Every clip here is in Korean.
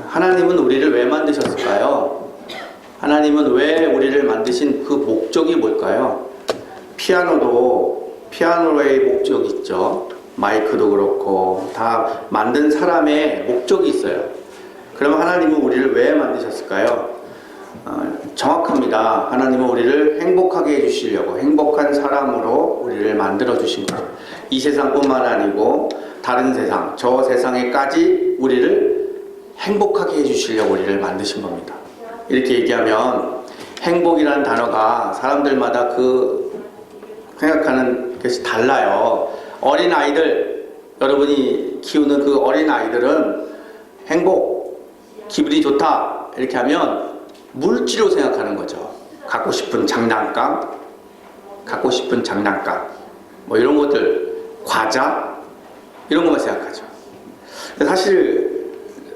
하나님은 우리를 왜 만드셨을까요? 하나님은 왜 우리를 만드신 그 목적이 뭘까요? 피아노의 목적이 있죠. 마이크도 그렇고 다 만든 사람의 목적이 있어요. 그러면 하나님은 우리를 왜 만드셨을까요? 정확합니다. 하나님은 우리를 행복하게 해주시려고, 행복한 사람으로 우리를 만들어 주신 거죠. 이 세상뿐만 아니고 다른 세상, 저 세상에까지 우리를 행복하게 해주시려고 우리를 만드신 겁니다. 이렇게 얘기하면 행복이라는 단어가 사람들마다 생각하는 것이 달라요. 어린아이들, 여러분이 키우는 그 어린아이들은 행복, 기분이 좋다 이렇게 하면 물질로 생각하는 거죠. 갖고 싶은 장난감, 뭐 이런 것들, 과자 이런 것만 생각하죠. 사실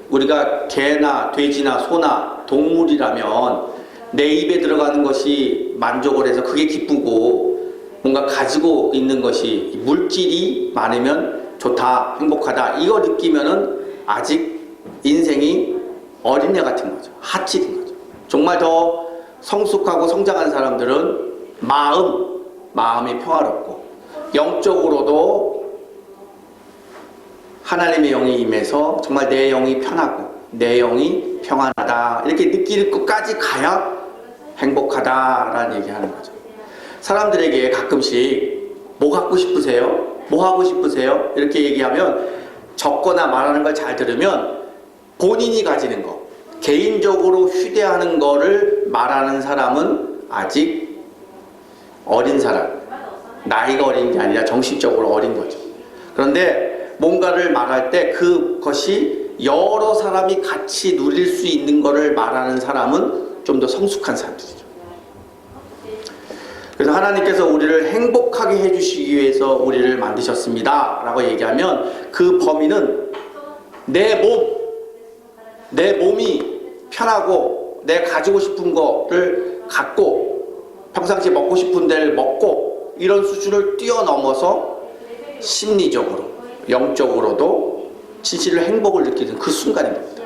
우리가 개나 돼지나 소나 동물이라면 내 입에 들어가는 것이 만족을 해서 그게 기쁘고, 뭔가 가지고 있는 것이 물질이 많으면 좋다, 행복하다 이거 느끼면은 아직 인생이 어린애 같은 거죠. 핫질인 거죠. 정말 더 성숙하고 성장한 사람들은 마음이 평화롭고 영적으로도 하나님의 영이 임해서 정말 내 영이 편하고 내 영이 평안하다 이렇게 느낄 것까지 가야 행복하다라는 얘기하는 거죠. 사람들에게 가끔씩 뭐 갖고 싶으세요? 뭐 하고 싶으세요? 이렇게 얘기하면 적거나 말하는 걸 잘 들으면 본인이 가지는 거, 개인적으로 휴대하는 거를 말하는 사람은 아직 어린 사람, 나이가 어린 게 아니라 정신적으로 어린 거죠. 그런데 뭔가를 말할 때 그것이 여러 사람이 같이 누릴 수 있는 거를 말하는 사람은 좀 더 성숙한 사람들이죠. 그래서 하나님께서 우리를 행복하게 해주시기 위해서 우리를 만드셨습니다 라고 얘기하면 그 범위는 내 몸이 편하고 내 가지고 싶은 거를 갖고 평상시에 먹고 싶은 데를 먹고 이런 수준을 뛰어넘어서 심리적으로 영적으로도 진실로 행복을 느끼는 그 순간인 겁니다.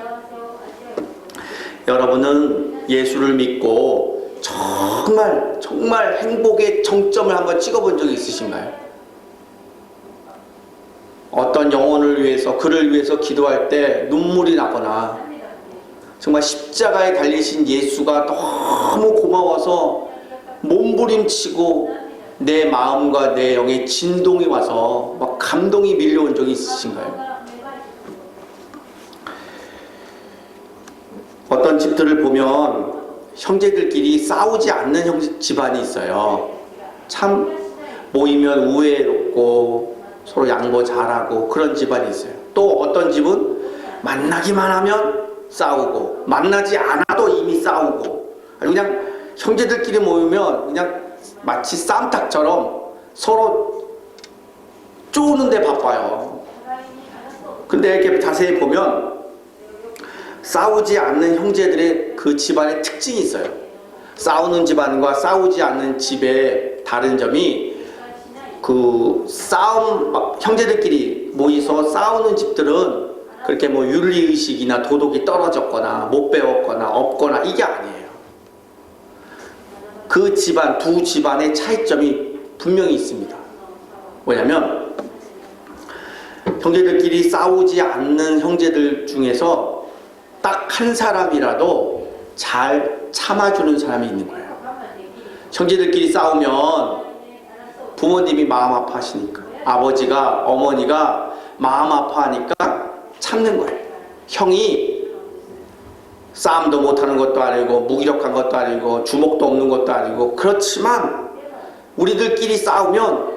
여러분은 예수를 믿고 정말 행복의 정점을 한번 찍어본 적이 있으신가요? 어떤 영혼을 위해서, 그를 위해서 기도할 때 눈물이 나거나 정말 십자가에 달리신 예수가 너무 고마워서 몸부림치고 내 마음과 내 영에 진동이 와서 막 감동이 밀려온 적이 있으신가요? 어떤 집들을 보면 형제들끼리 싸우지 않는 집안이 있어요. 참 모이면 우애롭고 서로 양보 잘하고 그런 집안이 있어요. 또 어떤 집은 만나기만 하면 싸우고 만나지 않아도 이미 싸우고, 그냥 형제들끼리 모이면 그냥 마치 쌈탁처럼 서로 쪼는데 바빠요. 근데 이렇게 자세히 보면 싸우지 않는 형제들의 그 집안의 특징이 있어요. 싸우는 집안과 싸우지 않는 집의 다른 점이, 그 형제들끼리 모이서 싸우는 집들은 그렇게 뭐 윤리의식이나 도덕이 떨어졌거나 못 배웠거나 없거나 이게 아니에요. 그 집안, 두 집안의 차이점이 분명히 있습니다. 뭐냐면 형제들끼리 싸우지 않는 형제들 중에서 딱 한 사람이라도 잘 참아주는 사람이 있는 거예요. 형제들끼리 싸우면 부모님이 마음 아파하시니까, 아버지가, 어머니가 마음 아파하니까 참는 거예요. 형이 싸움도 못하는 것도 아니고 무기력한 것도 아니고 주먹도 없는 것도 아니고, 그렇지만 우리들끼리 싸우면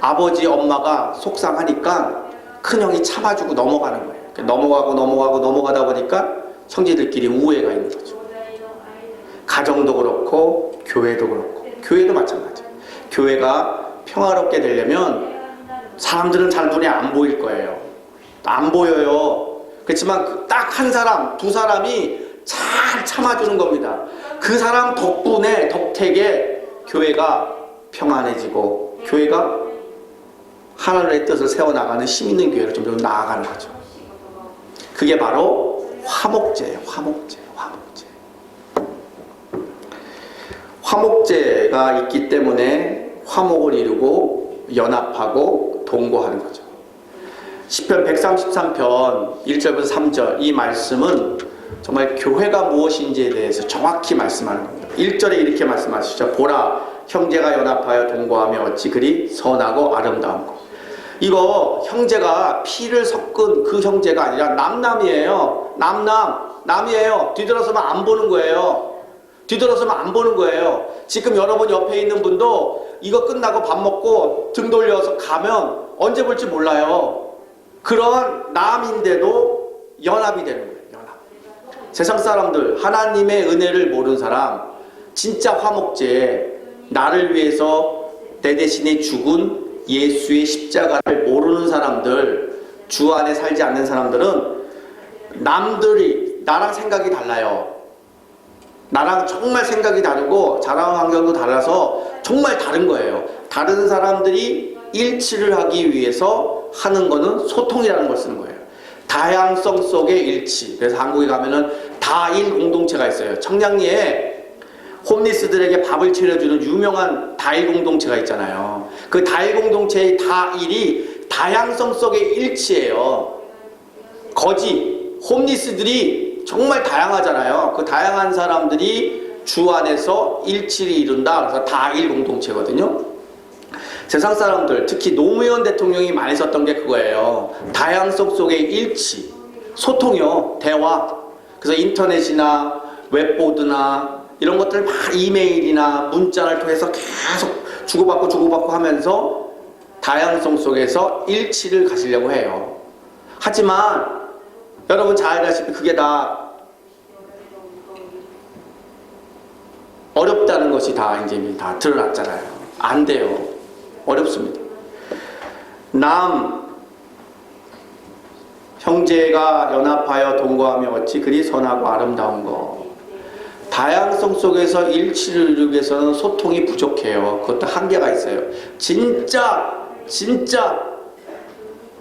아버지 엄마가 속상하니까 큰형이 참아주고 넘어가는 거예요. 넘어가다 보니까 형제들끼리 우애가 있는 거죠. 가정도 그렇고 교회도 그렇고, 교회도 마찬가지예요. 교회가 평화롭게 되려면 사람들은 잘 눈에 안 보일 거예요. 안 보여요. 그렇지만 딱 한 사람, 두 사람이 잘 참아주는 겁니다. 그 사람 덕분에, 덕택에 교회가 평안해지고 교회가 하나님의 뜻을 세워나가는 힘 있는 교회로 점점 나아가는 거죠. 그게 바로 화목제예요. 화목제. 화목제가 있기 때문에 화목을 이루고 연합하고 동거하는 거죠. 시편 133편 1절부터 3절, 이 말씀은 정말 교회가 무엇인지에 대해서 정확히 말씀하는 겁니다. 1절에 이렇게 말씀하시죠. 보라, 형제가 연합하여 동거하며 어찌 그리 선하고 아름다운 것. 이거 형제가 피를 섞은 그 형제가 아니라 남남이에요. 남이에요. 뒤돌아서면 안 보는 거예요. 지금 여러분 옆에 있는 분도 이거 끝나고 밥 먹고 등 돌려서 가면 언제 볼지 몰라요. 그런 남인데도 연합이 되는 거예요. 연합. 세상 사람들, 하나님의 은혜를 모르는 사람, 진짜 화목제에 나를 위해서 내 대신에 죽은 예수의 십자가를 모르는 사람들, 주 안에 살지 않는 사람들은 남들이 나랑 생각이 달라요. 나랑 정말 생각이 다르고 자라는 환경도 달라서 정말 다른 거예요. 다른 사람들이 일치를 하기 위해서 하는 거는 소통이라는 걸 쓰는 거예요. 다양성 속의 일치. 그래서 한국에 가면은 다일 공동체가 있어요. 청량리에 홈리스들에게 밥을 차려주는 유명한 다일 공동체가 있잖아요. 그 다일 공동체의 다일이 다양성 속의 일치예요. 거지, 홈리스들이 정말 다양하잖아요. 그 다양한 사람들이 주 안에서 일치를 이룬다. 그래서 다일 공동체거든요. 세상 사람들, 특히 노무현 대통령이 많이 썼던 게 그거예요. 다양성 속의 일치, 소통이요, 대화. 그래서 인터넷이나 웹보드나 이런 것들 막 이메일이나 문자를 통해서 계속 주고받고 하면서 다양성 속에서 일치를 가지려고 해요. 하지만 여러분 잘 알다시피 그게 다 어렵다는 것이 다 이제 다 드러났잖아요. 안 돼요. 어렵습니다. 형제가 연합하여 동거하며 어찌 그리 선하고 아름다운 것. 다양성 속에서 일치를 이루기 위해서는 소통이 부족해요. 그것도 한계가 있어요. 진짜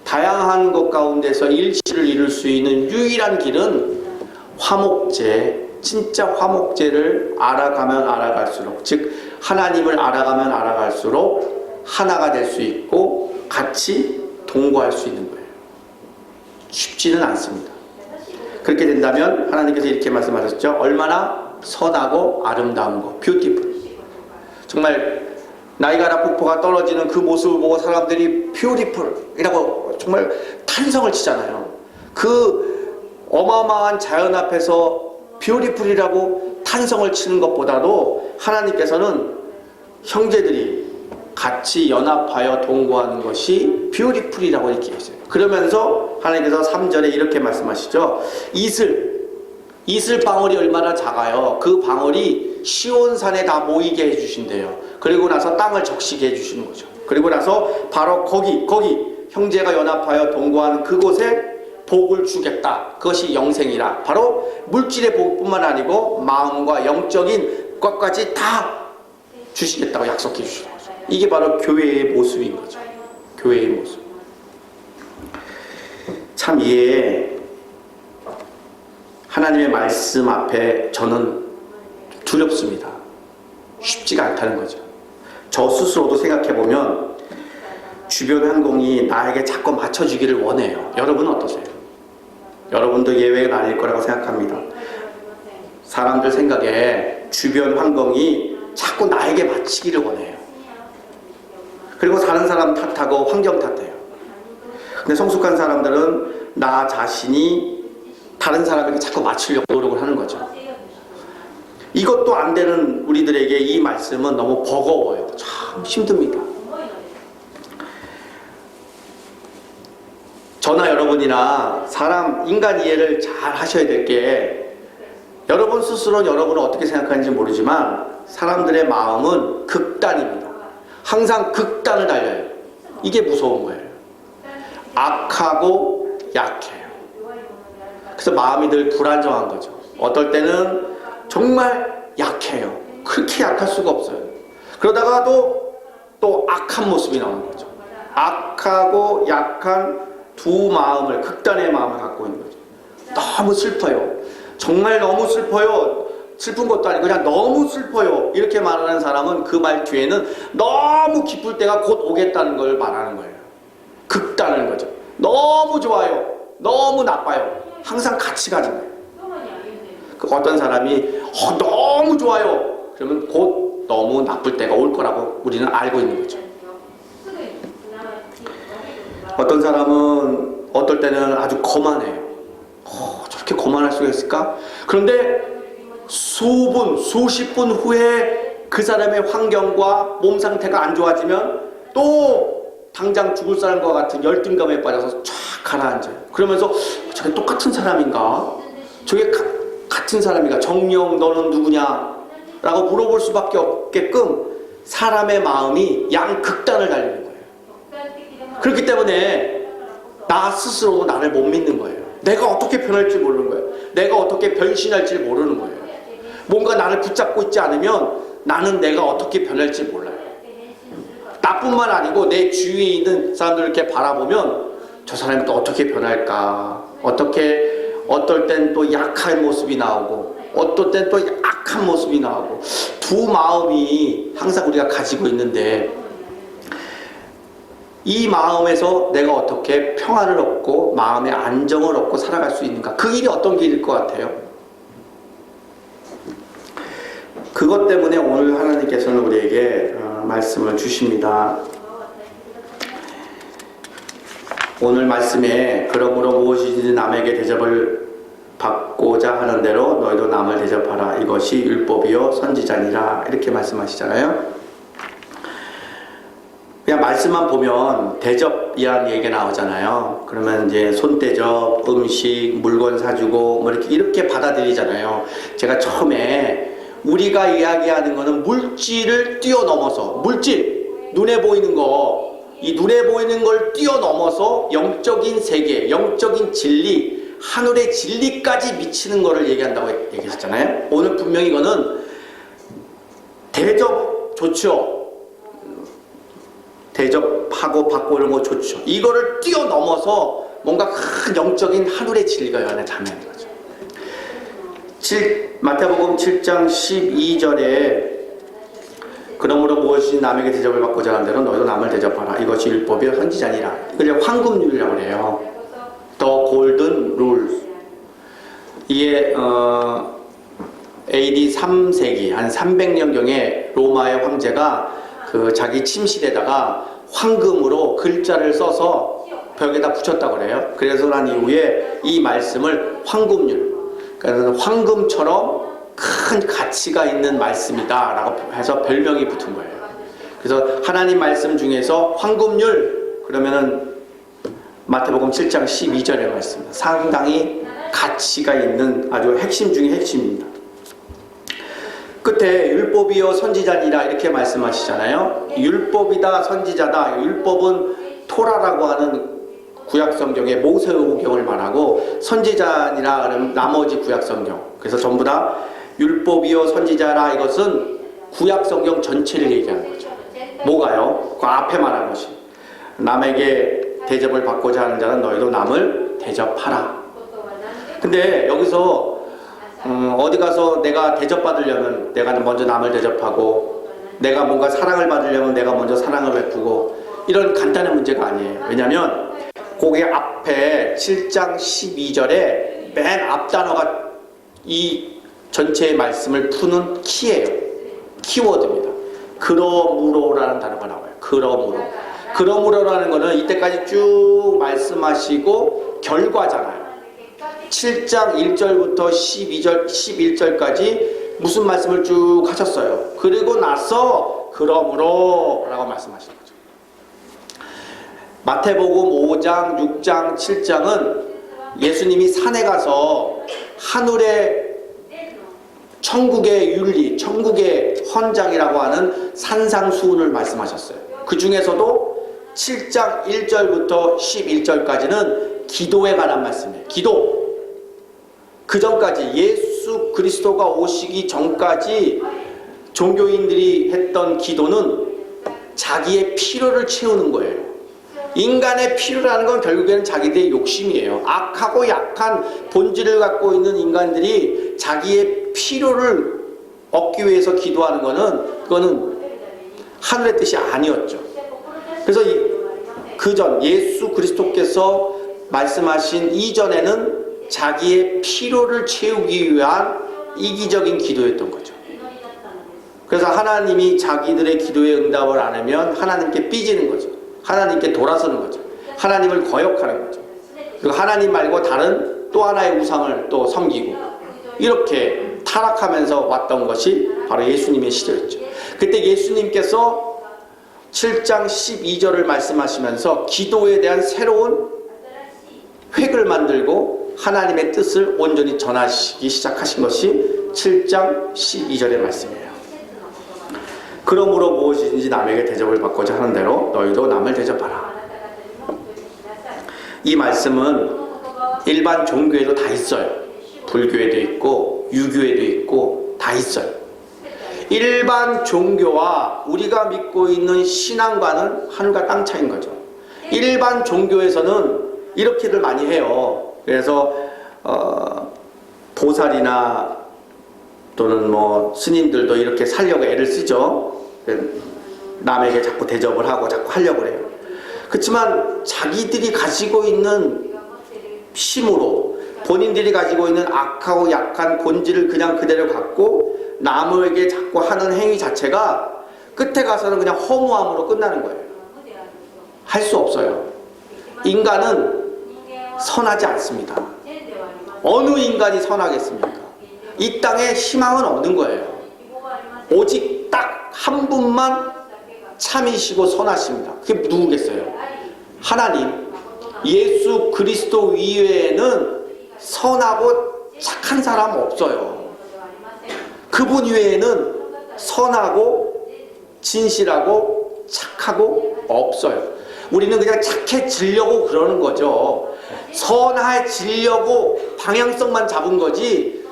다양한 것 가운데서 일치를 이룰 수 있는 유일한 길은 화목제, 진짜 화목제를 알아가면 알아갈수록, 즉 하나님을 알아가면 알아갈수록 하나가 될 수 있고 같이 동거할 수 있는 거예요. 쉽지는 않습니다. 그렇게 된다면 하나님께서 이렇게 말씀하셨죠. 얼마나 선하고 아름다운 거, 뷰티풀. 정말 나이가라 폭포가 떨어지는 그 모습을 보고 사람들이 뷰티풀이라고 정말 탄성을 치잖아요. 그 어마어마한 자연 앞에서 뷰티풀이라고 탄성을 치는 것보다도 하나님께서는 형제들이 같이 연합하여 동거하는 것이 뷰티풀이라고 이렇게 했어요. 그러면서 하나님께서 3절에 이렇게 말씀하시죠. 이슬 방울이 얼마나 작아요. 그 방울이 시온산에 다 모이게 해주신대요. 그리고 나서 땅을 적시게 해주시는 거죠. 그리고 나서 바로 거기 형제가 연합하여 동거하는 그곳에 복을 주겠다. 그것이 영생이라. 바로 물질의 복뿐만 아니고 마음과 영적인 것까지 다 주시겠다고 약속해 주시는 거죠. 이게 바로 교회의 모습인 거죠. 교회의 모습. 참 이게 하나님의 말씀 앞에 저는 두렵습니다. 쉽지가 않다는 거죠. 저 스스로도 생각해보면 주변 환경이 나에게 자꾸 맞춰주기를 원해요. 여러분은 어떠세요? 여러분도 예외가 아닐 거라고 생각합니다. 사람들 생각에 주변 환경이 자꾸 나에게 맞추기를 원해요. 그리고 다른 사람 탓하고 환경 탓해요. 근데 성숙한 사람들은 나 자신이 다른 사람에게 자꾸 맞추려고 노력을 하는 거죠. 이것도 안 되는 우리들에게 이 말씀은 너무 버거워요. 참 힘듭니다. 저나 여러분이나 인간 이해를 잘 하셔야 될 게, 여러분 스스로는 여러분을 어떻게 생각하는지 모르지만 사람들의 마음은 극단입니다. 항상 극단을 달려요. 이게 무서운 거예요. 악하고 약해요. 그래서 마음이 늘 불안정한 거죠. 어떨 때는 정말 약해요. 그렇게 약할 수가 없어요. 그러다가도 또 악한 모습이 나오는 거죠. 악하고 약한 두 마음을, 극단의 마음을 갖고 있는 거죠. 너무 슬퍼요. 정말 너무 슬퍼요. 슬픈 것도 아니고 그냥 너무 슬퍼요. 이렇게 말하는 사람은 그 말 뒤에는 너무 기쁠 때가 곧 오겠다는 걸 말하는 거예요. 극단인 거죠. 너무 좋아요. 너무 나빠요. 항상 같이 가는 거예요. 어떤 사람이 너무 좋아요. 그러면 곧 너무 나쁠 때가 올 거라고 우리는 알고 있는 거죠. 어떤 사람은 어떨 때는 아주 거만해요. 저렇게 거만할 수가 있을까? 그런데 수십 분 후에 그 사람의 환경과 몸 상태가 안 좋아지면 또 당장 죽을 사람과 같은 열등감에 빠져서 쫙 가라앉아요. 그러면서 저게 똑같은 사람인가? 저게 같은 사람인가? 정령 너는 누구냐? 라고 물어볼 수밖에 없게끔 사람의 마음이 양극단을 달리는 거예요. 그렇기 때문에 나 스스로도 나를 못 믿는 거예요. 내가 어떻게 변할지 모르는 거예요. 내가 어떻게 변신할지 모르는 거예요. 뭔가 나를 붙잡고 있지 않으면 나는 내가 어떻게 변할지 몰라요. 나뿐만 아니고 내 주위에 있는 사람들을 이렇게 바라보면 저 사람이 또 어떻게 변할까? 어떨 땐 또 약한 모습이 나오고 어떨 땐 또 악한 모습이 나오고 두 마음이 항상 우리가 가지고 있는데 이 마음에서 내가 어떻게 평안을 얻고 마음의 안정을 얻고 살아갈 수 있는가? 그 길이 어떤 길일 것 같아요? 그것 때문에 오늘 하나님께서는 우리에게 말씀을 주십니다. 오늘 말씀에 그러므로 무엇이든지 남에게 대접을 받고자 하는 대로 너희도 남을 대접하라. 이것이 율법이요 선지자니라. 이렇게 말씀하시잖아요. 그냥 말씀만 보면 대접이라는 얘기가 나오잖아요. 그러면 이제 손대접, 음식, 물건 사주고 뭐 이렇게 받아들이잖아요. 제가 처음에 우리가 이야기하는 거는 물질을 뛰어넘어서 눈에 보이는 거, 이 눈에 보이는 걸 뛰어넘어서 영적인 세계, 영적인 진리, 하늘의 진리까지 미치는 거를 얘기한다고 얘기했잖아요. 오늘 분명히 이거는 대접 좋죠. 대접하고 받고 이런 거 좋죠. 이거를 뛰어넘어서 뭔가 큰 영적인 하늘의 진리가 이 안에 담겨있는 거죠. 마태복음 7장 12절에 그러므로 무엇이 남에게 대접을 받고자 하는 대로 너희도 남을 대접하라. 이것이 율법의 선지자니라. 이걸 황금률이라고 그래요. The Golden Rules. 이게 AD 3세기 한 300년경에 로마의 황제가 그 자기 침실에다가 황금으로 글자를 써서 벽에다 붙였다고 그래요. 그래서 난 이후에 이 말씀을 황금률, 그래서 황금처럼 큰 가치가 있는 말씀이다 라고 해서 별명이 붙은 거예요. 그래서 하나님 말씀 중에서 황금률 그러면은 마태복음 7장 12절의 말씀, 상당히 가치가 있는 아주 핵심 중의 핵심입니다. 끝에 율법이요 선지자니라 이렇게 말씀하시잖아요. 율법이다 선지자다. 율법은 토라라고 하는 구약성경의 모세오경을 말하고, 선지자니라 그러면 나머지 구약성경. 그래서 전부 다 율법이요 선지자라, 이것은 구약성경 전체를 얘기하는 거죠. 뭐가요? 그 앞에 말한 것이 남에게 대접을 받고자 하는 자는 너희도 남을 대접하라. 근데 여기서 어디 가서 내가 대접받으려면 내가 먼저 남을 대접하고, 내가 뭔가 사랑을 받으려면 내가 먼저 사랑을 베푸고, 이런 간단한 문제가 아니에요. 왜냐하면 거기 앞에 7장 12절에 맨 앞 단어가 이 전체의 말씀을 푸는 키예요. 키워드입니다. 그러므로라는 단어가 나와요. 그러므로. 그러므로라는 거는 이때까지 쭉 말씀하시고 결과잖아요. 7장 1절부터 12절, 11절까지 무슨 말씀을 쭉 하셨어요. 그리고 나서 그러므로 라고 말씀하시는 거죠. 마태복음 5장, 6장, 7장은 예수님이 산에 가서 하늘의 천국의 윤리, 천국의 헌장이라고 하는 산상수훈을 말씀하셨어요. 그 중에서도 7장 1절부터 11절까지는 기도에 관한 말씀이에요. 기도. 그 전까지 예수 그리스도가 오시기 전까지 종교인들이 했던 기도는 자기의 필요를 채우는 거예요. 인간의 필요라는 건 결국에는 자기들의 욕심이에요. 악하고 약한 본질을 갖고 있는 인간들이 자기의 필요를 얻기 위해서 기도하는 거는, 그거는 하늘의 뜻이 아니었죠. 그래서 그전 예수 그리스도께서 말씀하신 이전에는 자기의 필요를 채우기 위한 이기적인 기도였던 거죠. 그래서 하나님이 자기들의 기도에 응답을 안 하면 하나님께 삐지는 거죠. 하나님께 돌아서는 거죠. 하나님을 거역하는 거죠. 그리고 하나님 말고 다른 또 하나의 우상을 또 섬기고, 이렇게 타락하면서 왔던 것이 바로 예수님의 시대였죠. 그때 예수님께서 7장 12절을 말씀하시면서 기도에 대한 새로운 획을 만들고 하나님의 뜻을 온전히 전하시기 시작하신 것이 7장 12절의 말씀이에요. 그러므로 무엇이든지 남에게 대접을 받고자 하는 대로 너희도 남을 대접하라. 이 말씀은 일반 종교에도 다 있어요. 불교에도 있고 유교에도 있고 다 있어요. 일반 종교와 우리가 믿고 있는 신앙과는 하늘과 땅 차이인 거죠. 일반 종교에서는 이렇게들 많이 해요. 그래서 보살이나 또는 뭐 스님들도 이렇게 살려고 애를 쓰죠. 남에게 자꾸 대접을 하고 자꾸 하려고 그래요. 그렇지만 자기들이 가지고 있는 심으로, 본인들이 가지고 있는 악하고 약한 본질을 그냥 그대로 갖고 남에게 자꾸 하는 행위 자체가 끝에 가서는 그냥 허무함으로 끝나는 거예요. 할 수 없어요. 인간은 선하지 않습니다. 어느 인간이 선하겠습니까? 이 땅에 희망은 없는 거예요. 오직 딱 한 분만 참이시고 선하십니다. 그게 누구겠어요? 하나님, 예수 그리스도 이외에는 선하고 착한 사람 없어요. 그분 이외에는 선하고 진실하고 착하고 없어요. 우리는 그냥 착해지려고 그러는 거죠. 선해지려고 방향성만 잡은 거지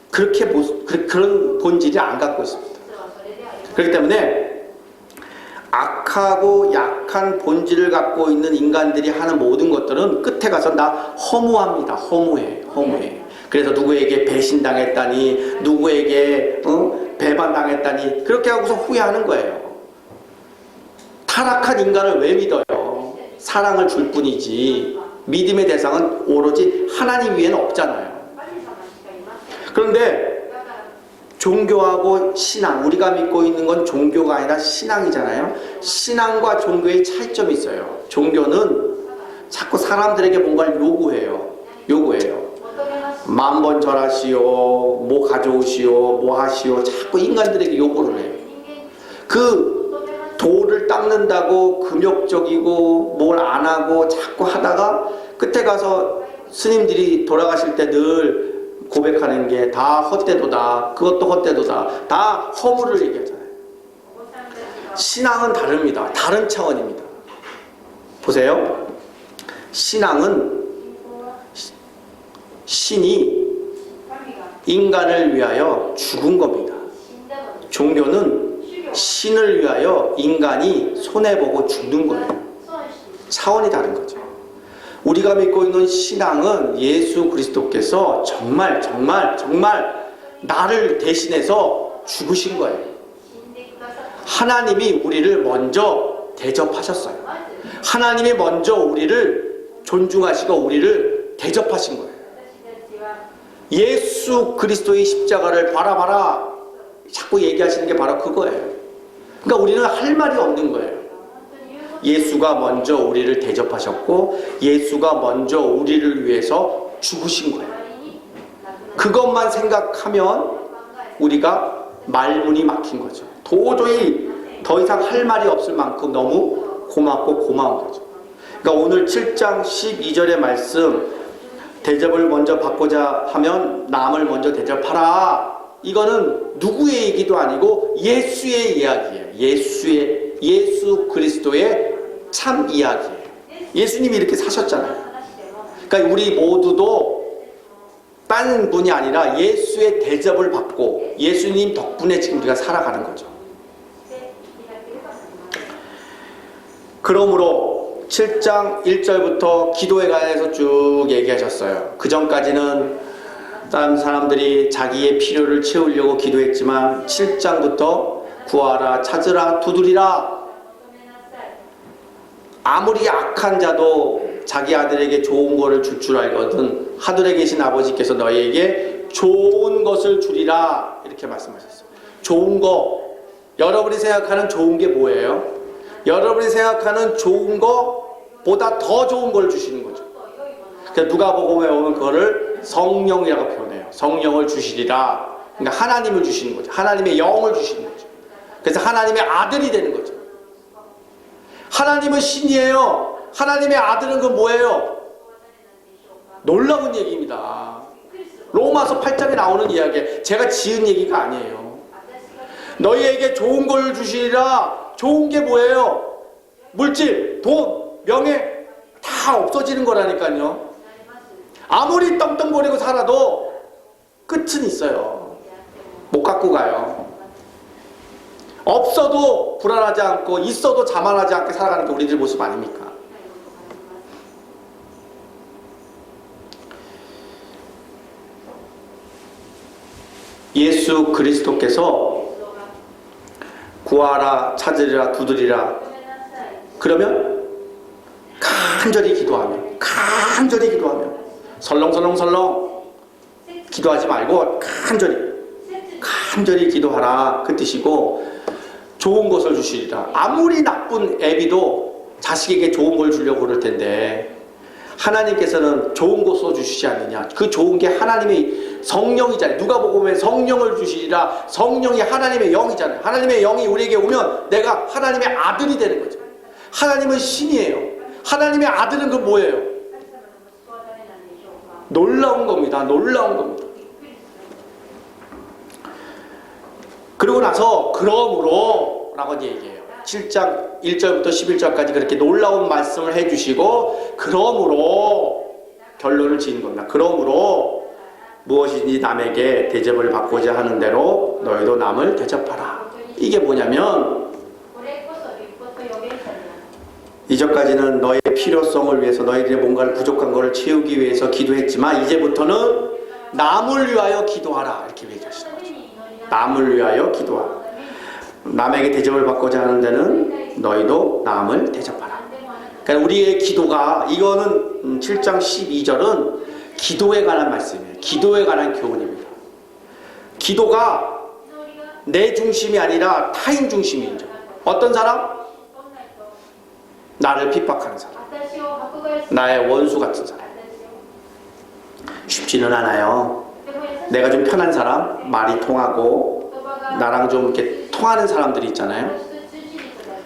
그렇게 그런 본질이 안 갖고 있습니다. 그렇기 때문에 악하고 약한 본질을 갖고 있는 인간들이 하는 모든 것들은 끝에 가서 다 허무합니다. 허무해. 그래서 누구에게 배신당했다니, 누구에게 배반당했다니, 그렇게 하고서 후회하는 거예요. 타락한 인간을 왜 믿어요? 사랑을 줄 뿐이지 믿음의 대상은 오로지 하나님 위에는 없잖아요. 그런데 종교하고 신앙, 우리가 믿고 있는 건 종교가 아니라 신앙이잖아요. 신앙과 종교의 차이점이 있어요. 종교는 자꾸 사람들에게 뭔가를 요구해요. 10,000번 절하시오, 뭐 가져오시오, 뭐 하시오, 자꾸 인간들에게 요구를 해요. 그 돌을 닦는다고 금욕적이고 뭘 안 하고 자꾸 하다가 끝에 가서 스님들이 돌아가실 때 늘 고백하는 게 다 헛되도다, 그것도 헛되도다, 다 허물을 얘기하잖아요. 신앙은 다릅니다. 다른 차원입니다. 보세요. 신앙은 신이 인간을 위하여 죽은 겁니다. 종교는 신을 위하여 인간이 손해보고 죽는 거예요. 차원이 다른 거죠. 우리가 믿고 있는 신앙은 예수 그리스도께서 정말 나를 대신해서 죽으신 거예요. 하나님이 우리를 먼저 대접하셨어요. 하나님이 먼저 우리를 존중하시고 우리를 대접하신 거예요. 예수 그리스도의 십자가를 바라봐라 자꾸 얘기하시는 게 바로 그거예요. 그러니까 우리는 할 말이 없는 거예요. 예수가 먼저 우리를 대접하셨고 예수가 먼저 우리를 위해서 죽으신 거예요. 그것만 생각하면 우리가 말문이 막힌 거죠. 도저히 더 이상 할 말이 없을 만큼 너무 고맙고 고마운 거죠. 그러니까 오늘 7장 12절의 말씀, 대접을 먼저 받고자 하면 남을 먼저 대접하라. 이거는 누구의 얘기도 아니고 예수의 이야기예요. 예수 그리스도의 참 이야기예요. 예수님이 이렇게 사셨잖아요. 그러니까 우리 모두도 딴 분이 아니라 예수의 대접을 받고 예수님 덕분에 지금 우리가 살아가는 거죠. 그러므로 7장 1절부터 기도에 관해서 쭉 얘기하셨어요. 그 전까지는 다른 사람들이 자기의 필요를 채우려고 기도했지만 7장부터 구하라, 찾으라, 두드리라. 아무리 악한 자도 자기 아들에게 좋은 것을 줄 줄 알거든 하늘에 계신 아버지께서 너희에게 좋은 것을 주리라. 이렇게 말씀하셨어요. 좋은 거, 여러분이 생각하는 좋은 게 뭐예요? 여러분이 생각하는 좋은 거보다 더 좋은 걸 주시는 거죠. 그러니까 누가복음에 오면 그거를 성령이라고 표현해요. 성령을 주시리라. 그러니까 하나님을 주시는 거죠. 하나님의 영을 주시는 거죠. 그래서 하나님의 아들이 되는 거죠. 하나님은 신이에요. 하나님의 아들은 그 뭐예요? 놀라운 얘기입니다. 로마서 8장에 나오는 이야기예요. 제가 지은 얘기가 아니에요. 너희에게 좋은 걸 주시리라. 좋은 게 뭐예요? 물질, 돈, 명예 다 없어지는 거라니까요. 아무리 떵떵거리고 살아도 끝은 있어요. 못 갖고 가요. 없어도 불안하지 않고 있어도 자만하지 않게 살아가는 게 우리들 모습 아닙니까? 예수 그리스도께서 구하라, 찾으리라, 두드리라. 그러면 간절히 기도하면 설렁설렁 기도하지 말고 간절히 기도하라. 그 뜻이고 좋은 것을 주시리라. 아무리 나쁜 애비도 자식에게 좋은 걸 주려고 그럴 텐데 하나님께서는 좋은 것을 주시지 않느냐. 그 좋은 게 하나님의 성령이잖아요. 누가복음에 성령을 주시리라. 성령이 하나님의 영이잖아요. 하나님의 영이 우리에게 오면 내가 하나님의 아들이 되는 거죠. 하나님은 신이에요. 하나님의 아들은 그 뭐예요? 놀라운 겁니다. 놀라운 겁니다. 그리고 나서 그러므로 라고 얘기해요. 7장 1절부터 11절까지 그렇게 놀라운 말씀을 해주시고 그러므로 결론을 지은 겁니다. 그러므로 무엇이든지 남에게 대접을 받고자 하는 대로 너희도 남을 대접하라. 이게 뭐냐면 이전까지는 너의 필요성을 위해서 너희들의 뭔가를 부족한 것을 채우기 위해서 기도했지만 이제부터는 남을 위하여 기도하라 이렇게 얘기하시는 거죠. 남을 위하여 기도하라. 남에게 대접을 받고자 하는 데는 너희도 남을 대접하라. 그러니까 우리의 기도가 이거는 7장 12절은 기도에 관한 말씀이에요. 기도에 관한 교훈입니다. 기도가 내 중심이 아니라 타인 중심이죠. 어떤 사람? 나를 핍박하는 사람. 나의 원수 같은 사람. 쉽지는 않아요. 내가 좀 편한 사람, 말이 통하고 나랑 좀 이렇게 통하는 사람들이 있잖아요.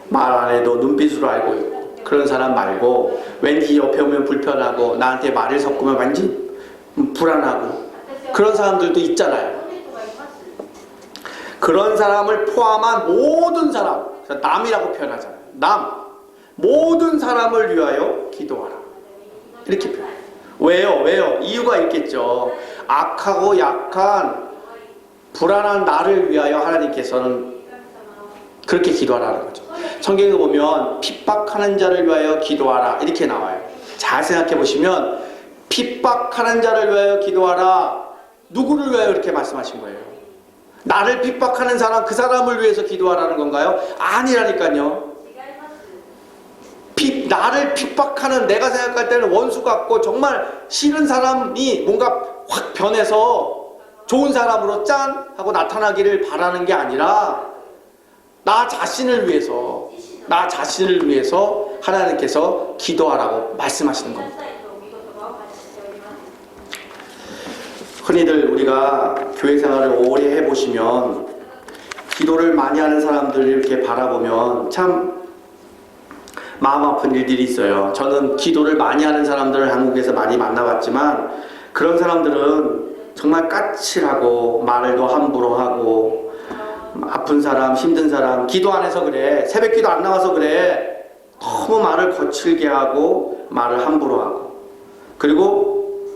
말 안 해도 눈빛으로 알고 있고 그런 사람 말고 왠지 옆에 오면 불편하고 나한테 말을 섞으면 왠지 불안하고 그런 사람들도 있잖아요. 그런 사람을 포함한 모든 사람, 남이라고 표현하잖아요. 남, 모든 사람을 위하여 기도하라. 이렇게 표현해요. 왜요? 왜요? 이유가 있겠죠. 악하고 약한 불안한 나를 위하여 하나님께서는 그렇게 기도하라는 거죠. 성경에 보면 핍박하는 자를 위하여 기도하라 이렇게 나와요. 잘 생각해 보시면 핍박하는 자를 위하여 기도하라. 누구를 위하여 이렇게 말씀하신 거예요? 나를 핍박하는 사람, 그 사람을 위해서 기도하라는 건가요? 아니라니까요. 나를 핍박하는 내가 생각할 때는 원수 같고 정말 싫은 사람이 뭔가 확 변해서 좋은 사람으로 짠 하고 나타나기를 바라는 게 아니라 나 자신을 위해서 하나님께서 기도하라고 말씀하시는 겁니다. 흔히들 우리가 교회 생활을 오래 해보시면 기도를 많이 하는 사람들을 이렇게 바라보면 참 마음 아픈 일들이 있어요. 저는 기도를 많이 하는 사람들을 한국에서 많이 만나봤지만 그런 사람들은 정말 까칠하고 말도 함부로 하고 아픈 사람, 힘든 사람, 기도 안 해서 그래, 새벽 기도 안 나와서 그래, 너무 말을 거칠게 하고 말을 함부로 하고 그리고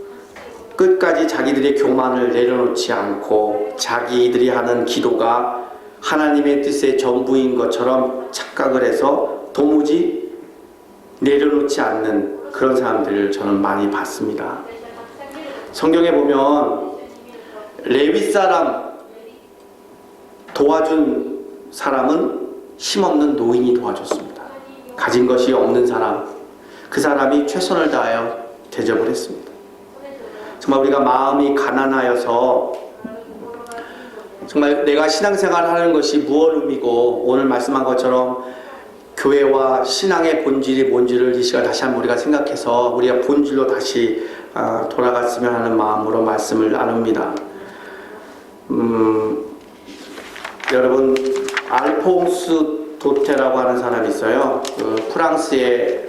끝까지 자기들의 교만을 내려놓지 않고 자기들이 하는 기도가 하나님의 뜻의 전부인 것처럼 착각을 해서 도무지 내려놓지 않는 그런 사람들을 저는 많이 봤습니다. 성경에 보면 레위 사람 도와준 사람은 힘없는 노인이 도와줬습니다. 가진 것이 없는 사람, 그 사람이 최선을 다하여 대접을 했습니다. 정말 우리가 마음이 가난하여서 정말 내가 신앙생활을 하는 것이 무엇 의미고 오늘 말씀한 것처럼 교회와 신앙의 본질이 뭔지를 이 시간 다시 한번 우리가 생각해서 우리가 본질로 다시 돌아갔으면 하는 마음으로 말씀을 나눕니다. 여러분 알퐁스 도테라고 하는 사람이 있어요. 그 프랑스의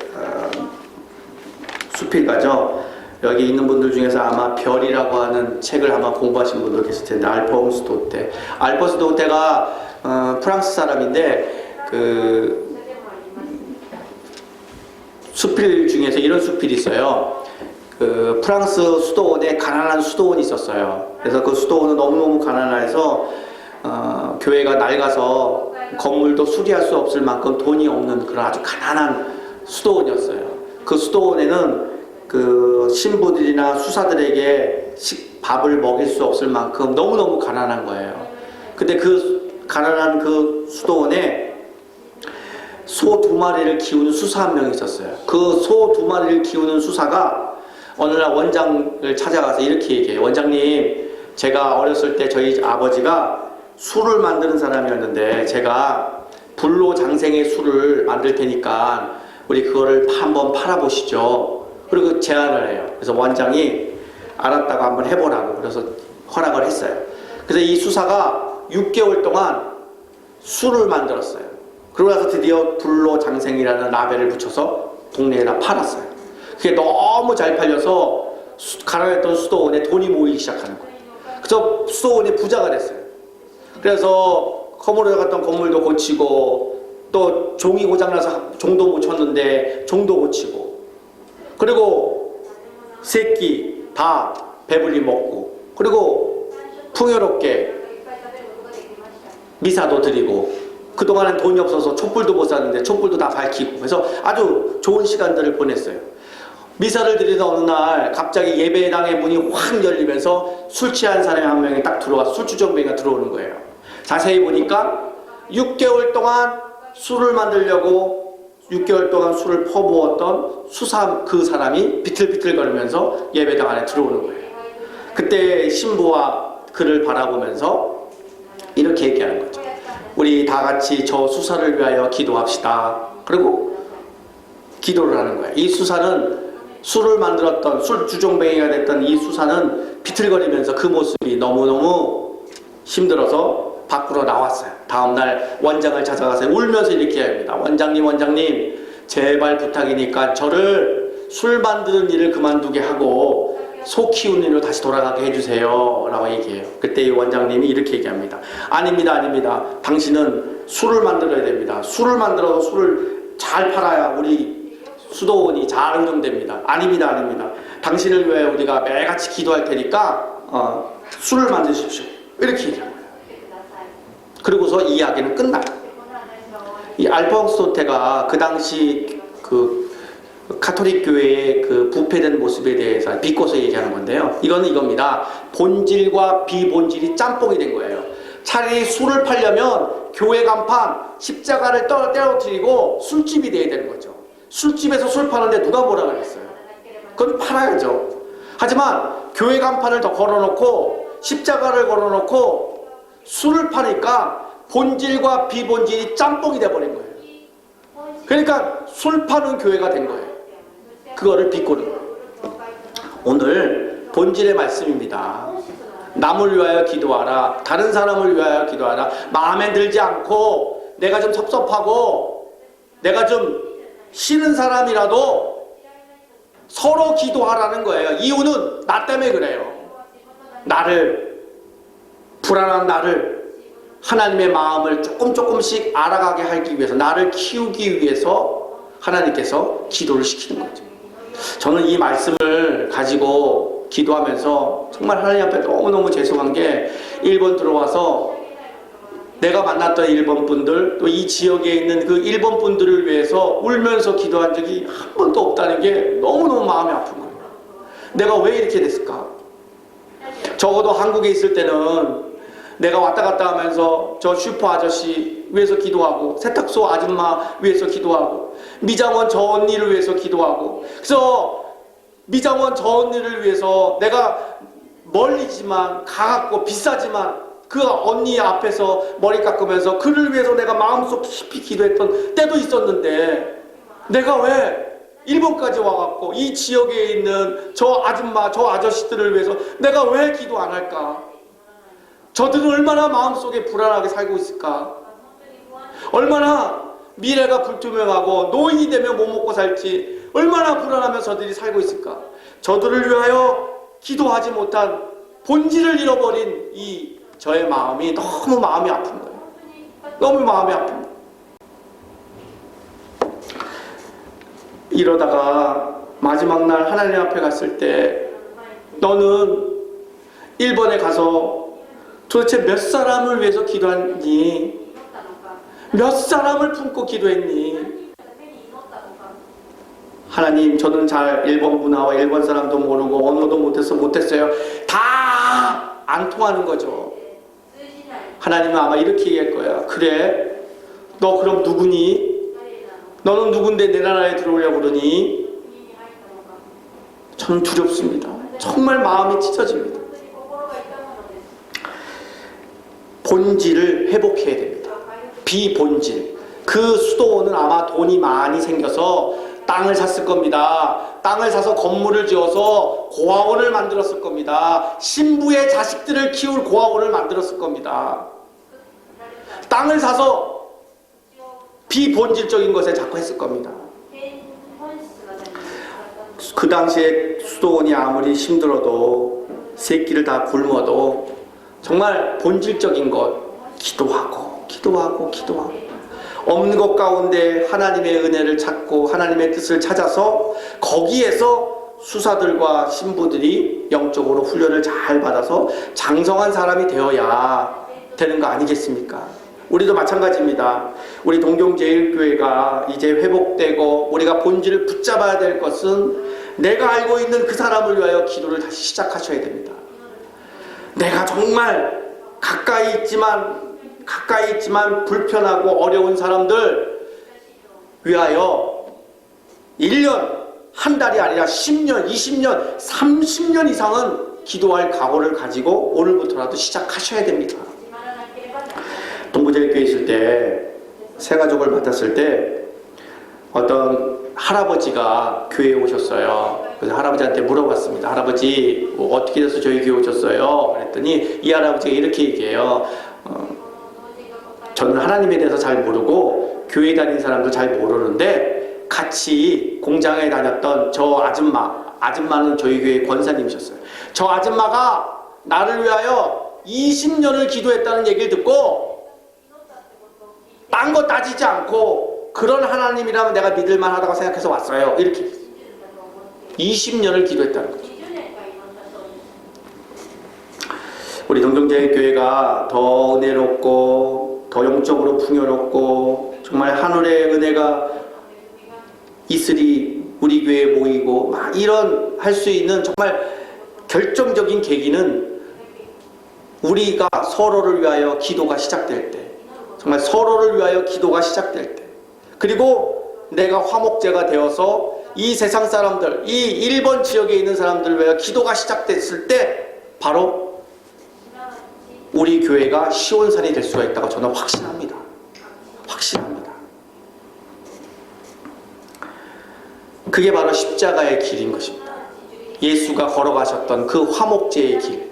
수필가죠. 여기 있는 분들 중에서 아마 별이라고 하는 책을 아마 공부하신 분들 계실 텐데 알퐁스 도테. 알퐁스 도테가 프랑스 사람인데 그 수필 중에서 이런 수필이 있어요. 그 프랑스 수도원에 가난한 수도원이 있었어요. 그래서 그 수도원은 너무너무 가난해서 교회가 낡아서 건물도 수리할 수 없을 만큼 돈이 없는 그런 아주 가난한 수도원이었어요. 그 수도원에는 그 신부들이나 수사들에게 밥을 먹일 수 없을 만큼 너무너무 가난한 거예요. 근데 그 가난한 그 수도원에 소 2마리를 키우는 수사 한 명이 있었어요. 그 소 2마리를 키우는 수사가 어느 날 원장을 찾아가서 이렇게 얘기해요. 원장님, 제가 어렸을 때 저희 아버지가 술을 만드는 사람이었는데 제가 불로장생의 술을 만들 테니까 우리 그거를 한번 팔아보시죠. 그리고 제안을 해요. 그래서 원장이 알았다고 한번 해보라고 그래서 허락을 했어요. 그래서 이 수사가 6개월 동안 술을 만들었어요. 그러고 나서 드디어 불로장생이라는 라벨을 붙여서 동네에다 팔았어요. 그게 너무 잘 팔려서 가난했던 수도원에 돈이 모이기 시작하는 거예요. 그래서 수도원이 부자가 됐어요. 그래서 허물어 갔던 건물도 고치고 또 종이 고장나서 종도 못 쳤는데 종도 고치고 그리고 새끼 다 배불리 먹고 그리고 풍요롭게 미사도 드리고 그동안엔 돈이 없어서 촛불도 못 샀는데 촛불도 다 밝히고, 그래서 아주 좋은 시간들을 보냈어요. 미사를 드리던 어느 날 갑자기 예배당의 문이 확 열리면서 술 취한 사람이 한 명이 딱 들어와서 술주정뱅이가 들어오는 거예요. 자세히 보니까 6개월 동안 술을 만들려고 6개월 동안 술을 퍼부었던 수사 그 사람이 비틀비틀거리면서 예배당 안에 들어오는 거예요. 그때 신부와 그를 바라보면서 이렇게 얘기하는 거죠. 우리 다 같이 저 수사를 위하여 기도합시다. 그리고 기도를 하는 거예요. 이 수사는 술을 만들었던 술 주정뱅이가 됐던 이 수사는 비틀거리면서 그 모습이 너무너무 힘들어서 밖으로 나왔어요. 다음날 원장을 찾아가서 울면서 이렇게 합니다. 원장님 제발 부탁이니까 저를 술 만드는 일을 그만두게 하고 소 키우는 일로 다시 돌아가게 해주세요 라고 얘기해요. 그때 이 원장님이 이렇게 얘기합니다. 아닙니다. 당신은 술을 만들어야 됩니다. 술을 만들어서 술을 잘 팔아야 우리 수도원이 잘 운영됩니다. 아닙니다. 당신을 위해 우리가 매일같이 기도할 테니까 술을 만드십시오. 이렇게 얘기한 거예요. 그리고서 이야기는 끝나요. 이 알폰소 도테가 그 당시 그 카톨릭 교회의 그 부패된 모습에 대해서 비꼬서 얘기하는 건데요. 이거는 이겁니다. 본질과 비본질이 짬뽕이 된 거예요. 차라리 술을 팔려면 교회 간판 십자가를 떨어뜨리고 술집이 돼야 되는 거죠. 술집에서 술 파는데 누가 뭐라 그랬어요? 그건 팔아야죠. 하지만 교회 간판을 더 걸어놓고 십자가를 걸어놓고 술을 파니까 본질과 비본질이 짬뽕이 돼버린 거예요. 그러니까 술 파는 교회가 된 거예요. 그거를 비꼬는 거예요. 오늘 본질의 말씀입니다. 남을 위하여 기도하라. 다른 사람을 위하여 기도하라. 마음에 들지 않고 내가 좀 섭섭하고 내가 좀 싫은 사람이라도 서로 기도하라는 거예요. 이유는 나 때문에 그래요. 불안한 나를 하나님의 마음을 조금씩 알아가게 하기 위해서, 나를 키우기 위해서 하나님께서 기도를 시키는 거죠. 저는 이 말씀을 가지고 기도하면서 정말 하나님 앞에 너무너무 죄송한 게, 일본 들어와서 내가 만났던 일본 분들, 또 이 지역에 있는 그 일본 분들을 위해서 울면서 기도한 적이 한 번도 없다는 게 너무너무 마음이 아픈 거예요. 내가 왜 이렇게 됐을까? 적어도 한국에 있을 때는 내가 왔다 갔다 하면서 저 슈퍼 아저씨 위해서 기도하고, 세탁소 아줌마 위해서 기도하고, 미장원 저 언니를 위해서 기도하고, 그래서 미장원 저 언니를 위해서 내가 멀리지만 가깝고 비싸지만 그 언니 앞에서 머리 깎으면서 그를 위해서 내가 마음속 깊이 기도했던 때도 있었는데, 내가 왜 일본까지 와갖고 이 지역에 있는 저 아줌마 저 아저씨들을 위해서 내가 왜 기도 안 할까? 저들은 얼마나 마음속에 불안하게 살고 있을까? 얼마나 미래가 불투명하고 노인이 되면 뭐 먹고 살지 얼마나 불안하며 저들이 살고 있을까? 저들을 위하여 기도하지 못한 본질을 잃어버린 이 저의 마음이 너무 마음이 아픈 거예요. 너무 마음이 아픈 거예요. 이러다가 마지막 날 하나님 앞에 갔을 때, 너는 일본에 가서 도대체 몇 사람을 위해서 기도했니? 몇 사람을 품고 기도했니? 하나님, 저는 잘 일본 문화와 일본 사람도 모르고 언어도 못했어요. 다 안 통하는 거죠. 하나님은 아마 이렇게 얘기할 거야. 그래? 너 그럼 누구니? 너는 누군데 내 나라에 들어오려고 그러니? 저는 두렵습니다. 정말 마음이 찢어집니다. 본질을 회복해야 됩니다. 비본질. 그 수도원은 아마 돈이 많이 생겨서 땅을 샀을 겁니다. 땅을 사서 건물을 지어서 고아원을 만들었을 겁니다. 신부의 자식들을 키울 고아원을 만들었을 겁니다. 땅을 사서 비본질적인 것에 자꾸 했을 겁니다. 그 당시에 수도원이 아무리 힘들어도 새끼를 다 굶어도 정말 본질적인 것, 기도하고 없는 것 가운데 하나님의 은혜를 찾고 하나님의 뜻을 찾아서 거기에서 수사들과 신부들이 영적으로 훈련을 잘 받아서 장성한 사람이 되어야 되는 거 아니겠습니까? 우리도 마찬가지입니다. 우리 동경제일교회가 이제 회복되고 우리가 본질을 붙잡아야 될 것은 내가 알고 있는 그 사람을 위하여 기도를 다시 시작하셔야 됩니다. 내가 정말 가까이 있지만 불편하고 어려운 사람들 위하여 1년, 한 달이 아니라 10년, 20년, 30년 이상은 기도할 각오를 가지고 오늘부터라도 시작하셔야 됩니다. 동부제일교회 있을 때 새가족을 맡았을 때 어떤 할아버지가 교회에 오셨어요. 그래서 할아버지한테 물어봤습니다. 할아버지 어떻게 돼서 저희 교회 오셨어요? 그랬더니 이 할아버지가 이렇게 얘기해요. 저는 하나님에 대해서 잘 모르고 교회 다니는 사람도 잘 모르는데 같이 공장에 다녔던 저 아줌마는 저희 교회 권사님이셨어요. 저 아줌마가 나를 위하여 20년을 기도했다는 얘기를 듣고 딴 거 따지지 않고 그런 하나님이라면 내가 믿을만 하다고 생각해서 왔어요. 이렇게 20년을 기도했다는 거죠. 우리 동경제일교회가 더 은혜롭고 더 영적으로 풍요롭고 정말 하늘의 은혜가 있으리 우리 교회에 모이고 막 이런 할 수 있는 정말 결정적인 계기는 우리가 서로를 위하여 기도가 시작될 때, 정말 서로를 위하여 기도가 시작될 때, 그리고 내가 화목제가 되어서 이 세상 사람들, 이 1번 지역에 있는 사람들을 위하여 기도가 시작됐을 때 바로 우리 교회가 시온산이 될 수가 있다고 저는 확신합니다. 확신합니다. 그게 바로 십자가의 길인 것입니다. 예수가 걸어가셨던 그 화목제의 길.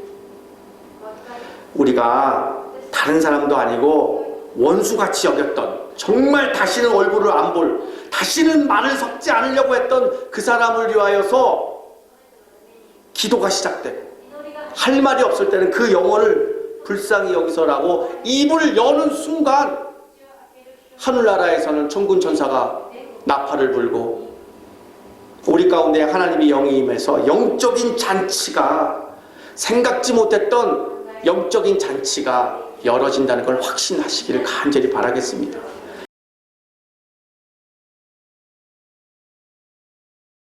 우리가 다른 사람도 아니고 원수같이 여겼던, 정말 다시는 얼굴을 안 볼, 다시는 말을 섞지 않으려고 했던 그 사람을 위하여서 기도가 시작되고, 할 말이 없을 때는 그 영혼을 불쌍히 여기서라고 입을 여는 순간 하늘나라에서는 천군 천사가 나팔을 불고 우리 가운데 하나님의 영이 임해서 영적인 잔치가, 생각지 못했던 영적인 잔치가 열어진다는 걸 확신하시기를 간절히 바라겠습니다.